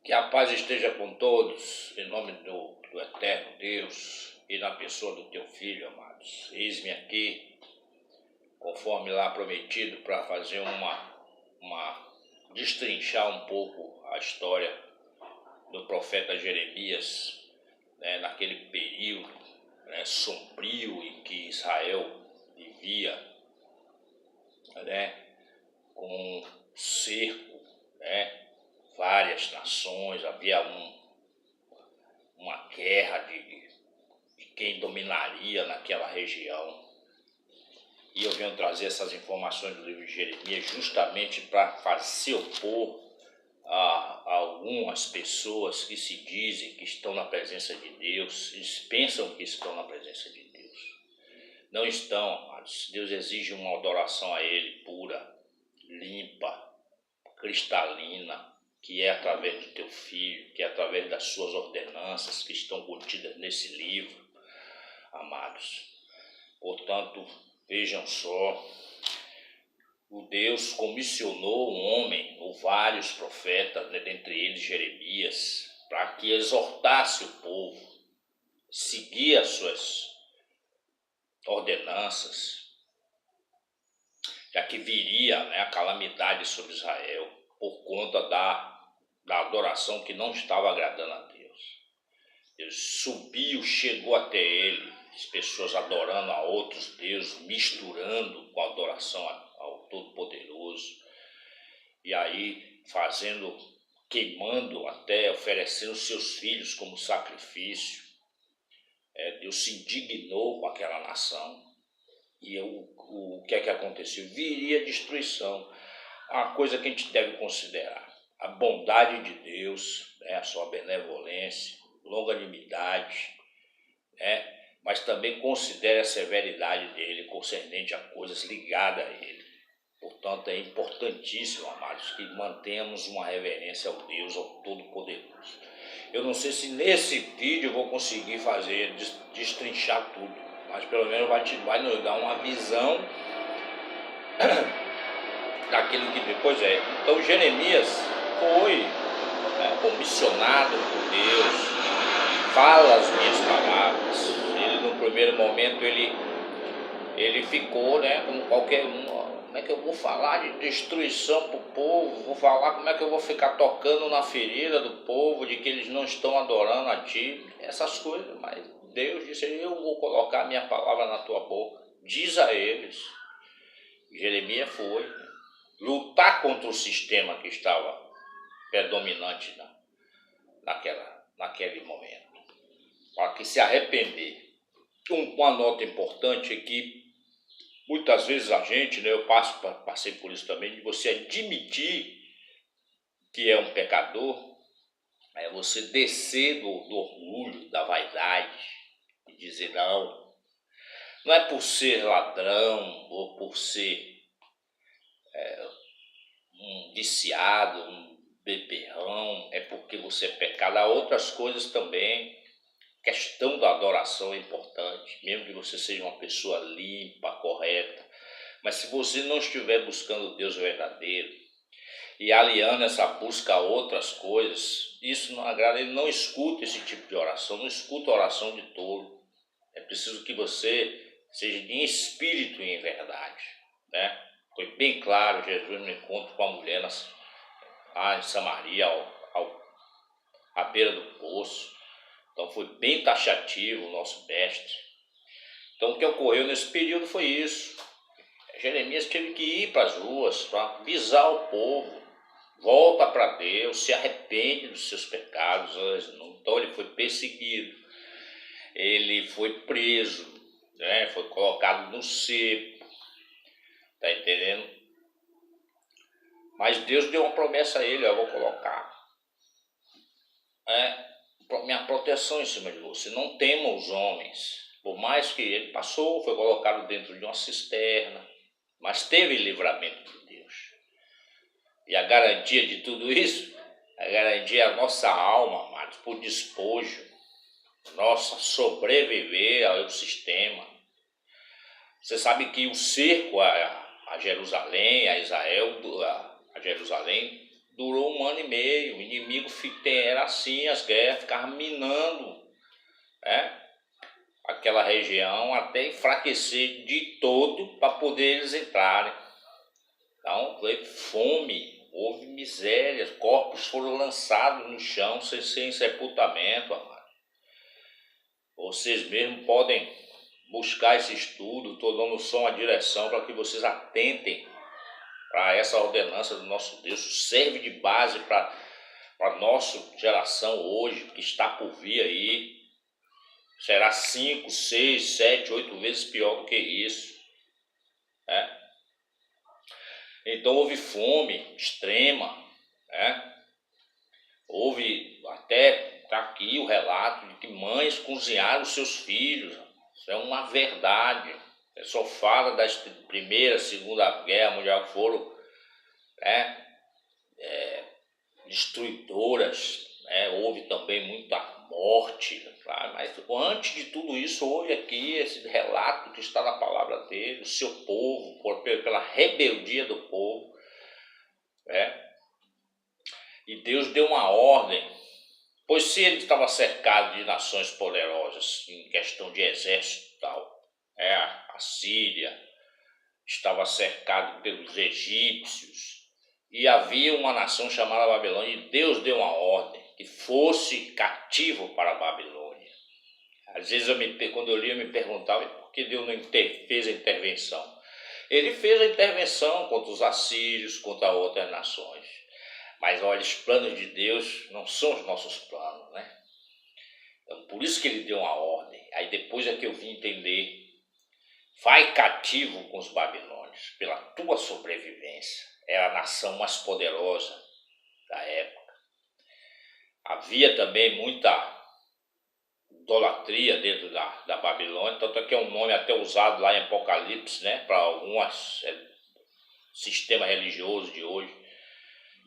Que a paz esteja com todos, em nome do eterno Deus e na pessoa do teu Filho, amados. Eis-me aqui, conforme lá prometido, para fazer destrinchar um pouco a história do profeta Jeremias, naquele período sombrio em que Israel vivia, com cerco, várias nações, havia uma guerra de quem dominaria naquela região. E eu venho trazer essas informações do livro de Jeremias justamente para se opor a algumas pessoas que se dizem que estão na presença de Deus, eles pensam que estão na presença de Deus. Não estão, amados. Deus exige uma adoração a Ele pura, limpa, cristalina, que é através do teu Filho, que é através das suas ordenanças que estão contidas nesse livro, amados. Portanto, vejam só, o Deus comissionou um homem, ou vários profetas, dentre eles Jeremias, para que exortasse o povo, seguir as suas ordenanças, já que viria a calamidade sobre Israel por conta da adoração que não estava agradando a Deus. Deus subiu, chegou até ele, as pessoas adorando a outros deuses, misturando com a adoração ao Todo-Poderoso, e aí queimando até, oferecendo seus filhos como sacrifício. Deus se indignou com aquela nação. E o que é que aconteceu? Viria destruição. Uma coisa que a gente deve considerar: a bondade de Deus, a sua benevolência, longanimidade, mas também considere a severidade dele concernente a coisas ligadas a ele. Portanto, é importantíssimo, amados, que mantenhamos uma reverência ao Deus, ao Todo-Poderoso. Eu não sei se nesse vídeo eu vou conseguir destrinchar tudo, mas pelo menos vai nos dar uma visão daquilo que depois é. Então Jeremias foi comissionado por Deus, fala as minhas palavras. Ele, no primeiro momento, ele ficou como qualquer um. Como é que eu vou falar de destruição para o povo? Vou falar como é que eu vou ficar tocando na ferida do povo, de que eles não estão adorando a ti, essas coisas. Mas Deus disse: eu vou colocar a minha palavra na tua boca, diz a eles. Jeremias foi lutar contra o sistema que estava predominante naquele momento, para que se arrepender. Uma nota importante é que muitas vezes a gente, eu passei por isso também, de você admitir que é um pecador, é você descer do orgulho, da vaidade, e dizer: não é por ser ladrão ou por ser um viciado, um beberrão, é porque você é pecado. Há outras coisas também. A questão da adoração é importante, mesmo que você seja uma pessoa limpa, correta, mas se você não estiver buscando Deus verdadeiro e aliando essa busca a outras coisas, isso não agrada. Ele não escuta esse tipo de oração, não escuta a oração de tolo. É preciso que você seja em espírito e em verdade, Foi bem claro Jesus no encontro com a mulher lá em Samaria, à beira do poço. Então foi bem taxativo o nosso mestre. Então o que ocorreu nesse período foi isso. Jeremias teve que ir para as ruas para avisar o povo: volta para Deus, se arrepende dos seus pecados. Então ele foi perseguido, ele foi preso, foi colocado no cepo, tá entendendo? Mas Deus deu uma promessa a ele: eu vou colocar minha proteção em cima de você, não tema os homens. Por mais que ele passou, foi colocado dentro de uma cisterna, mas teve livramento de Deus. E a garantia de tudo isso, a garantia é a nossa alma, amados, por despojo, nossa sobreviver ao sistema. Você sabe que o cerco a Jerusalém, a Israel, a Jerusalém, durou 1 ano e meio. O inimigo era assim, as guerras ficavam minando, né, aquela região até enfraquecer de todo para poder eles entrarem. Então, veio fome, houve miséria, corpos foram lançados no chão sem sepultamento, amado. Vocês mesmos podem buscar esse estudo, estou dando só uma direção para que vocês atentem para essa ordenança do nosso Deus. Serve de base para a nossa geração hoje, que está por vir aí. Será 5, 6, 7, 8 vezes pior do que isso, né? Então houve fome extrema, né? Houve até, está aqui o relato de que mães cozinharam os seus filhos. Isso é uma verdade. É só fala da Primeira, Segunda Guerra Mundial, que foram, né, destruidoras, né? Houve também muita morte, claro, mas antes de tudo isso houve aqui esse relato que está na palavra dele, o seu povo, pela rebeldia do povo, né? E Deus deu uma ordem, pois se ele estava cercado de nações poderosas em questão de exército e tal, a Síria estava cercado pelos egípcios, e havia uma nação chamada Babilônia, e Deus deu uma ordem que fosse cativo para a Babilônia. Às vezes quando eu li, eu me perguntava por que Deus não fez a intervenção. Ele fez a intervenção contra os assírios, contra outras nações. Mas olha, os planos de Deus não são os nossos planos, né? Então, por isso que ele deu uma ordem. Aí depois é que eu vim entender. Vai cativo com os babilônios, pela tua sobrevivência. Era a nação mais poderosa da época. Havia também muita idolatria dentro da Babilônia, tanto é que é um nome até usado lá em Apocalipse, né, para alguns sistemas religiosos de hoje.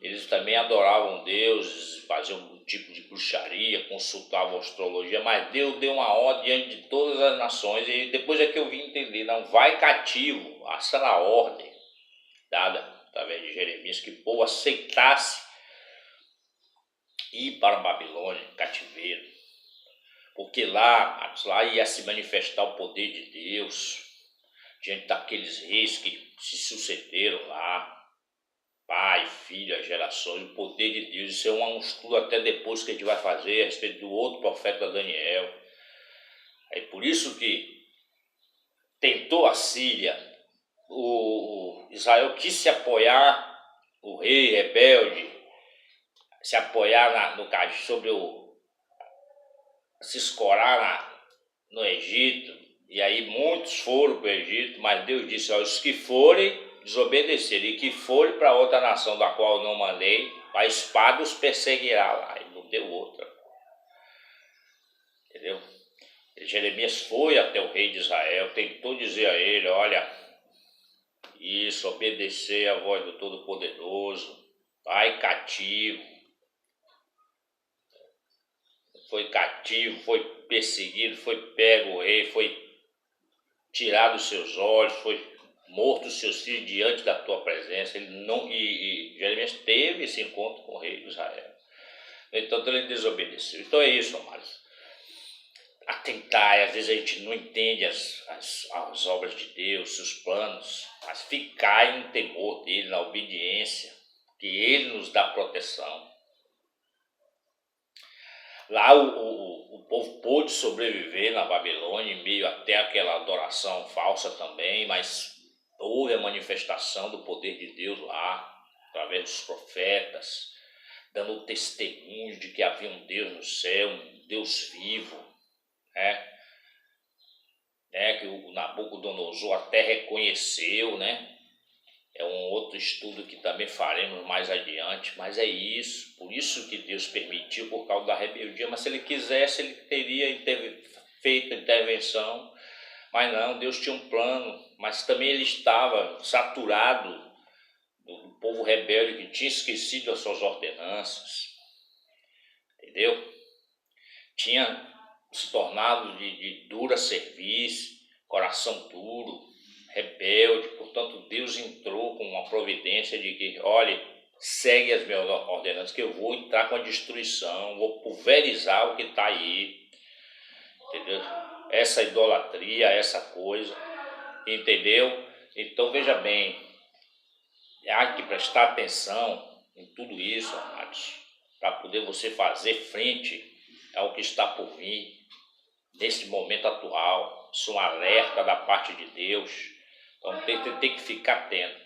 Eles também adoravam deuses, faziam um tipo de bruxaria, consultavam astrologia, mas Deus deu uma ordem diante de todas as nações, e depois é que eu vim entender, não, vai cativo, essa era a ordem dada através de Jeremias, que o povo aceitasse ir para a Babilônia, cativeiro, porque lá ia se manifestar o poder de Deus, diante daqueles reis que se sucederam lá, pai, filho, as gerações, o poder de Deus. Isso é um estudo até depois que a gente vai fazer a respeito do outro profeta Daniel. É por isso que tentou a Síria, o Israel quis se apoiar, o rei rebelde, se apoiar se escorar no Egito, e aí muitos foram para o Egito, mas Deus disse, os que forem desobedecer e que forem para outra nação da qual eu não mandei, a espada os perseguirá lá. E não deu outra. Entendeu? Jeremias foi até o rei de Israel, tentou dizer a ele, olha, isso, obedecer à voz do Todo-Poderoso, vai cativo. Foi cativo, foi perseguido, foi pego o rei, foi tirado os seus olhos, foi morto os seus filhos diante da tua presença. Ele não, e Jeremias teve esse encontro com o rei de Israel. Então ele desobedeceu. Então é isso, amados. Atentar, às vezes a gente não entende as obras de Deus, seus planos, mas ficar em temor dele, na obediência, que ele nos dá proteção. Lá o povo pôde sobreviver na Babilônia, em meio até aquela adoração falsa também, mas houve a manifestação do poder de Deus lá, através dos profetas, dando testemunho de que havia um Deus no céu, um Deus vivo, né? Que o Nabucodonosor até reconheceu, né? É um outro estudo que também faremos mais adiante, mas é isso, por isso que Deus permitiu, por causa da rebeldia. Mas se ele quisesse, ele teria feito a intervenção, mas não, Deus tinha um plano, mas também ele estava saturado do povo rebelde que tinha esquecido as suas ordenanças, entendeu? Tinha se tornado de dura serviço, coração duro, rebelde. Portanto, Deus entrou com uma providência de que, olha, segue as minhas ordenanças, que eu vou entrar com a destruição, vou pulverizar o que está aí, entendeu? Essa idolatria, essa coisa, entendeu? Então veja bem, há que prestar atenção em tudo isso, amados, para poder você fazer frente ao que está por vir, nesse momento atual. Isso é um alerta da parte de Deus, então tem que ficar atento.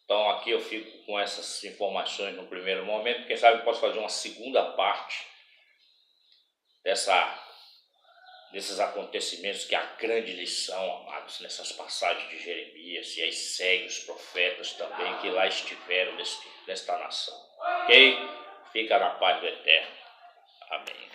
Então aqui eu fico com essas informações no primeiro momento, quem sabe eu posso fazer uma segunda parte desses acontecimentos, que é a grande lição, amados, nessas passagens de Jeremias, e aí segue os profetas também que lá estiveram nesta nação. Ok? Fica na paz do Eterno. Amém.